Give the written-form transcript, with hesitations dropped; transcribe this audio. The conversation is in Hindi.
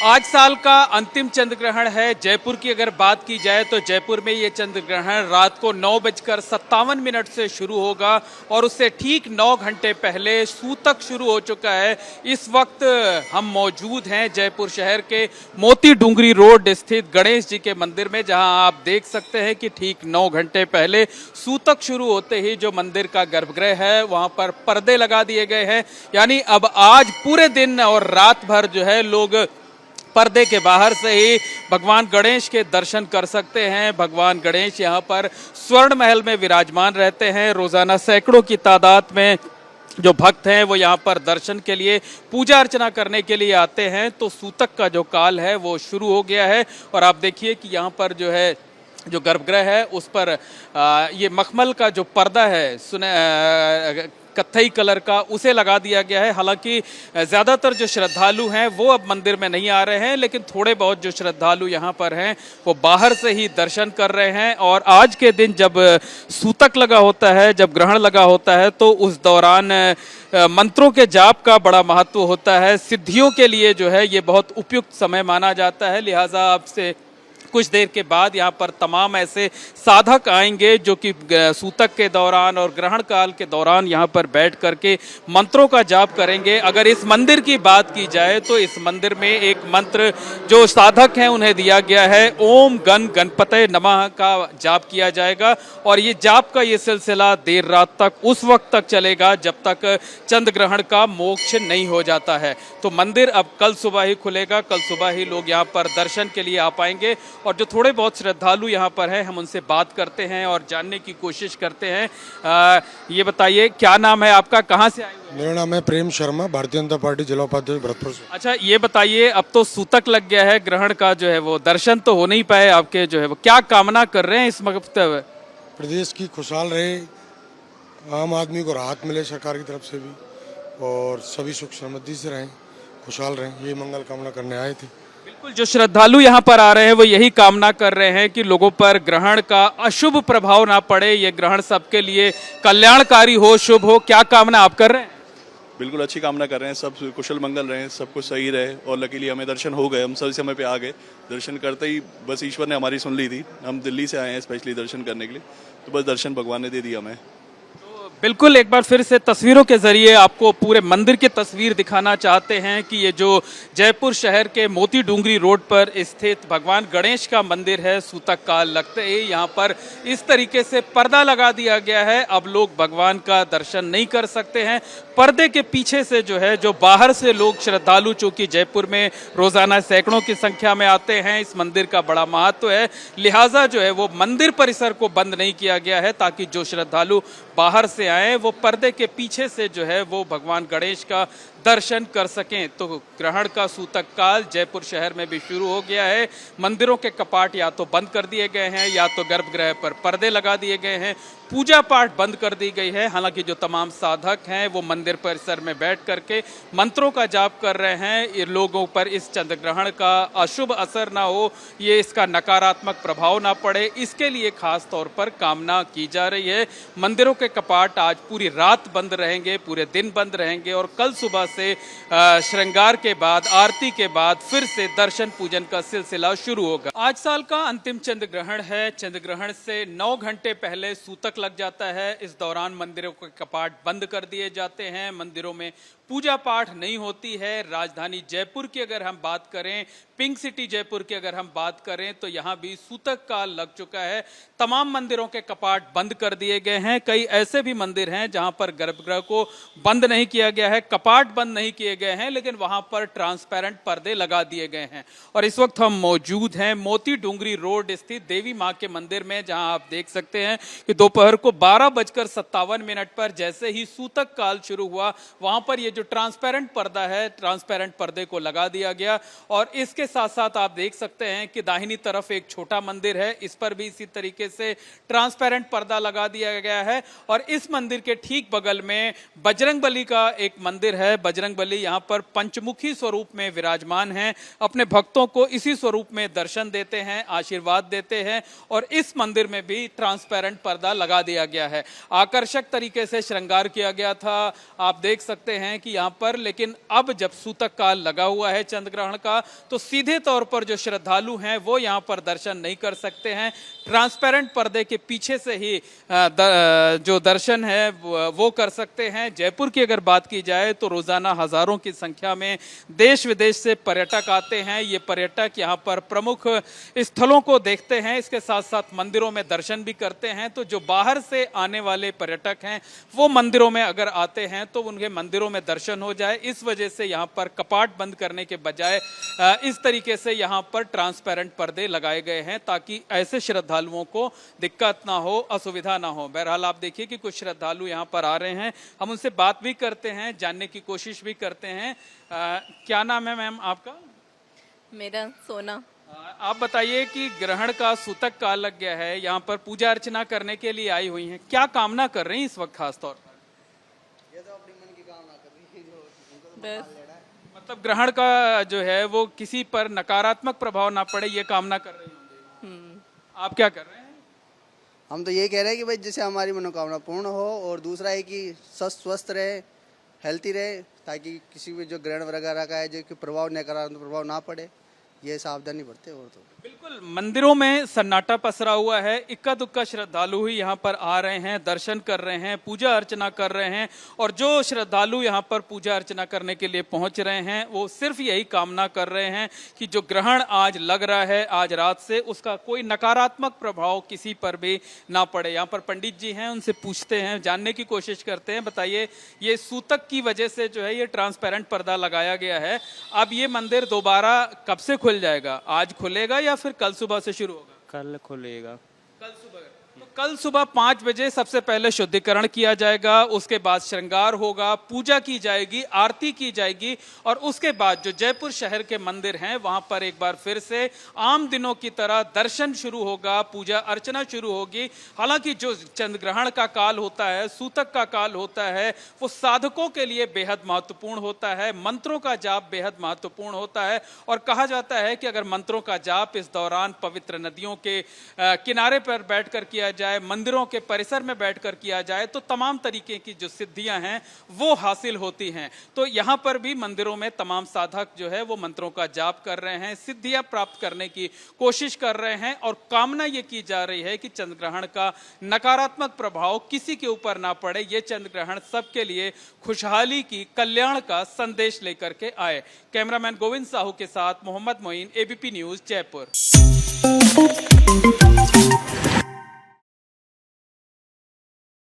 आज साल का अंतिम चंद्र ग्रहण है। जयपुर की अगर बात की जाए तो जयपुर में ये चंद्र ग्रहण रात को 9:57 से शुरू होगा और उससे ठीक 9 घंटे पहले सूतक शुरू हो चुका है। इस वक्त हम मौजूद हैं जयपुर शहर के मोती डूंगरी रोड स्थित गणेश जी के मंदिर में, जहां आप देख सकते हैं कि ठीक 9 घंटे पहले सूतक शुरू होते ही जो मंदिर का गर्भगृह है वहां पर पर्दे लगा दिए गए हैं। यानी अब आज पूरे दिन और रात भर जो है लोग पर्दे के बाहर से ही भगवान गणेश के दर्शन कर सकते हैं। भगवान गणेश यहाँ पर स्वर्ण महल में विराजमान रहते हैं। रोजाना सैकड़ों की तादाद में जो भक्त हैं वो यहाँ पर दर्शन के लिए, पूजा अर्चना करने के लिए आते हैं। तो सूतक का जो काल है वो शुरू हो गया है और आप देखिए कि यहाँ पर जो है जो गर्भगृह है उस पर ये मखमल का जो पर्दा है कत्थई कलर का, उसे लगा दिया गया है। हालांकि ज़्यादातर जो श्रद्धालु हैं वो अब मंदिर में नहीं आ रहे हैं, लेकिन थोड़े बहुत जो श्रद्धालु यहाँ पर हैं वो बाहर से ही दर्शन कर रहे हैं। और आज के दिन जब सूतक लगा होता है, जब ग्रहण लगा होता है, तो उस दौरान मंत्रों के जाप का बड़ा महत्व होता है। सिद्धियों के लिए जो है ये बहुत उपयुक्त समय माना जाता है। लिहाजा आपसे कुछ देर के बाद यहाँ पर तमाम ऐसे साधक आएंगे जो कि सूतक के दौरान और ग्रहण काल के दौरान यहाँ पर बैठ करके मंत्रों का जाप करेंगे। अगर इस मंदिर की बात की जाए तो इस मंदिर में एक मंत्र जो साधक हैं उन्हें दिया गया है, ओम गण गणपतये नमः का जाप किया जाएगा। और ये जाप का ये सिलसिला देर रात तक, उस वक्त तक चलेगा जब तक चंद्र ग्रहण का मोक्ष नहीं हो जाता है। तो मंदिर अब कल सुबह ही खुलेगा, कल सुबह ही लोग यहाँ पर दर्शन के लिए आ पाएंगे। और जो थोड़े बहुत श्रद्धालु यहाँ पर हैं हम उनसे बात करते हैं और जानने की कोशिश करते हैं। ये बताइए क्या नाम है आपका, कहाँ से आए हुए? मेरा नाम है प्रेम शर्मा, भारतीय जनता पार्टी जिला उपाध्यक्ष भरतपुर से। अच्छा, ये बताइए अब तो सूतक लग गया है, ग्रहण का जो है वो दर्शन तो हो नहीं पाए आपके, जो है वो क्या कामना कर रहे हैं इस वक्त? प्रदेश की खुशहाल रहे, आम आदमी को राहत मिले सरकार की तरफ से भी, और सभी सुख समृद्धि से रहें, खुशहाल रहें, ये मंगल कामना करने आए थे। बिल्कुल, जो श्रद्धालु यहाँ पर आ रहे हैं वो यही कामना कर रहे हैं कि लोगों पर ग्रहण का अशुभ प्रभाव ना पड़े, ये ग्रहण सबके लिए कल्याणकारी हो, शुभ हो। क्या कामना आप कर रहे हैं? बिल्कुल अच्छी कामना कर रहे हैं, सब कुशल मंगल रहे, सब कुछ सही रहे। और लकीली हमें दर्शन हो गए, हम सही समय पे आ गए। दर्शन करते ही बस ईश्वर ने हमारी सुन ली थी। हम दिल्ली से आए हैं स्पेशली दर्शन करने के लिए, तो बस दर्शन भगवान ने दे दिया हमें। बिल्कुल, एक बार फिर से तस्वीरों के जरिए आपको पूरे मंदिर की तस्वीर दिखाना चाहते हैं कि ये जो जयपुर शहर के मोती डूंगरी रोड पर स्थित भगवान गणेश का मंदिर है, सूतक काल लगते ही यहाँ पर इस तरीके से पर्दा लगा दिया गया है। अब लोग भगवान का दर्शन नहीं कर सकते हैं। पर्दे के पीछे से जो है, जो बाहर से लोग श्रद्धालु, चूंकि जयपुर में रोजाना सैकड़ों की संख्या में आते हैं, इस मंदिर का बड़ा महत्व है, लिहाजा जो है वो मंदिर परिसर को बंद नहीं किया गया है ताकि जो श्रद्धालु बाहर से आए वो पर्दे के पीछे से जो है वो भगवान गणेश का दर्शन कर सकें। तो ग्रहण का सूतक काल जयपुर शहर में भी शुरू हो गया है। मंदिरों के कपाट या तो बंद कर दिए गए हैं या तो गर्भगृह पर पर्दे लगा दिए गए हैं। पूजा पाठ बंद कर दी गई है। हालांकि जो तमाम साधक हैं वो मंदिर परिसर में बैठ करके मंत्रों का जाप कर रहे हैं। ये लोगों पर इस चंद्र ग्रहण का अशुभ असर ना हो, ये इसका नकारात्मक प्रभाव ना पड़े, इसके लिए खास तौर पर कामना की जा रही है। मंदिरों के कपाट आज पूरी रात बंद रहेंगे, पूरे दिन बंद रहेंगे और कल सुबह से श्रृंगार के बाद, आरती के बाद फिर से दर्शन पूजन का सिलसिला शुरू होगा। आज साल का अंतिम चंद्र ग्रहण है। चंद्र ग्रहण से 9 घंटे पहले सूतक लग जाता है। इस दौरान मंदिरों के कपाट बंद कर दिए जाते हैं, मंदिरों में पूजा पाठ नहीं होती है। राजधानी जयपुर की अगर हम बात करें, पिंक सिटी जयपुर की अगर हम बात करें, तो यहाँ भी सूतक काल लग चुका है। तमाम मंदिरों के कपाट बंद कर दिए गए हैं। कई ऐसे भी मंदिर हैं जहां पर गर्भगृह को बंद नहीं किया गया है, कपाट बंद नहीं किए गए हैं, लेकिन वहां पर ट्रांसपेरेंट पर्दे लगा दिए गए हैं। और इस वक्त हम मौजूद हैं मोती डूंगरी रोड स्थित देवी मां के मंदिर में, जहां आप देख सकते हैं कि दोपहर को 12:57 पर जैसे ही सूतक काल शुरू हुआ, वहां पर ये जो ट्रांसपेरेंट पर्दा है, ट्रांसपेरेंट पर्दे को लगा दिया गया। और इसके साथ साथ आप देख सकते हैं कि दाहिनी तरफ एक छोटा मंदिर है, इस पर भी इसी तरीके से ट्रांसपेरेंट पर्दा लगा दिया गया है। और इस मंदिर के ठीक बगल में बजरंगबली का एक मंदिर है। बजरंगबली यहाँ पर पंचमुखी स्वरूप में विराजमान हैं, अपने भक्तों को इसी स्वरूप में दर्शन देते हैं, आशीर्वाद देते हैं। और इस मंदिर में भी ट्रांसपेरेंट पर्दा लगा दिया गया है। आकर्षक तरीके से श्रृंगार किया गया था। आप देख सकते हैं कि यहाँ पर, लेकिन अब जब सूतक काल लगा हुआ है चंद्र ग्रहण का, तो सीधे तौर पर जो श्रद्धालु हैं वो यहाँ पर दर्शन नहीं कर सकते हैं। ट्रांसपेरेंट पर्दे के पीछे से ही जो दर्शन है वो कर सकते हैं। जयपुर की अगर बात की जाए तो रोजाना हजारों की संख्या में देश विदेश से पर्यटक आते हैं। ये पर्यटक यहाँ पर प्रमुख स्थलों को देखते हैं, इसके साथ साथ मंदिरों में दर्शन भी करते हैं। तो जो बाहर से आने वाले पर्यटक हैं वो मंदिरों में अगर आते हैं तो उनके मंदिरों में दर्शन हो जाए, इस वजह से यहाँ पर कपाट बंद करने के बजाय इस तरीके से यहाँ पर ट्रांसपेरेंट पर्दे लगाए गए हैं ताकि ऐसे श्रद्धालुओं को दिक्कत ना हो, असुविधा ना हो। बहरहाल आप देखिए कि कुछ श्रद्धालु यहाँ पर आ रहे हैं, हम उनसे बात भी करते हैं, जानने की कोशिश भी करते हैं। क्या नाम है मैम आपका? मेरा सोना। आप बताइए कि ग्रहण का सूतक काल लग गया है, यहाँ पर पूजा अर्चना करने के लिए आई हुई हैं, क्या कामना कर रही हैं इस वक्त खास तौर पर? ये तो अपनी मन की कामना कर रही है, जो बस मतलब ग्रहण का जो है वो किसी पर नकारात्मक प्रभाव ना पड़े, ये कामना कर रही होंगी। आप क्या कर रहे हैं? हम तो ये कह रहे हैं कि भाई जैसे हमारी मनोकामना पूर्ण हो, और दूसरा है कि स्वस्थ रहे, हेल्थी रहे, ताकि किसी भी जो ग्रहण वगैरह का है जो कि प्रभाव नकारात्मक प्रभाव ना पड़े, ये सावधानी बरते। और तो बिल्कुल मंदिरों में सन्नाटा पसरा हुआ है, इक्का दुक्का श्रद्धालु ही यहाँ पर आ रहे हैं, दर्शन कर रहे हैं, पूजा अर्चना कर रहे हैं। और जो श्रद्धालु यहाँ पर पूजा अर्चना करने के लिए पहुंच रहे हैं वो सिर्फ यही कामना कर रहे हैं कि जो ग्रहण आज लग रहा है आज रात से, उसका कोई नकारात्मक प्रभाव किसी पर भी ना पड़े। यहाँ पर पंडित जी हैं, उनसे पूछते हैं, जानने की कोशिश करते हैं। बताइए, ये सूतक की वजह से जो है ये ट्रांसपेरेंट पर्दा लगाया गया है, अब ये मंदिर दोबारा कब से खुल जाएगा? आज खुलेगा या फिर कल सुबह से शुरू होगा? कल खुलेगा। कल सुबह। तो कल सुबह 5 बजे सबसे पहले शुद्धिकरण किया जाएगा, उसके बाद श्रृंगार होगा, पूजा की जाएगी, आरती की जाएगी, और उसके बाद जो जयपुर शहर के मंदिर हैं वहां पर एक बार फिर से आम दिनों की तरह दर्शन शुरू होगा, पूजा अर्चना शुरू होगी। हालांकि जो चंद्र ग्रहण का काल होता है, सूतक का काल होता है, वो साधकों के लिए बेहद महत्वपूर्ण होता है, मंत्रों का जाप बेहद महत्वपूर्ण होता है। और कहा जाता है कि अगर मंत्रों का जाप इस दौरान पवित्र नदियों के किनारे पर बैठकर किया जाए, मंदिरों के परिसर में बैठकर किया जाए, तो तमाम तरीके की जो सिद्धियां हैं वो हासिल होती हैं। तो यहां पर भी मंदिरों में तमाम साधक जो है वो मंत्रों का जाप कर रहे हैं, सिद्धियां प्राप्त करने की कोशिश कर रहे हैं, और कामना ये की जा रही है कि चंद्र ग्रहण का नकारात्मक प्रभाव किसी के ऊपर ना पड़े। ये चंद्र ग्रहण सबके लिए खुशहाली की, कल्याण का संदेश लेकर के आए। कैमरामैन गोविंद साहू के साथ मोहम्मद मोइन, एबीपी न्यूज, जयपुर।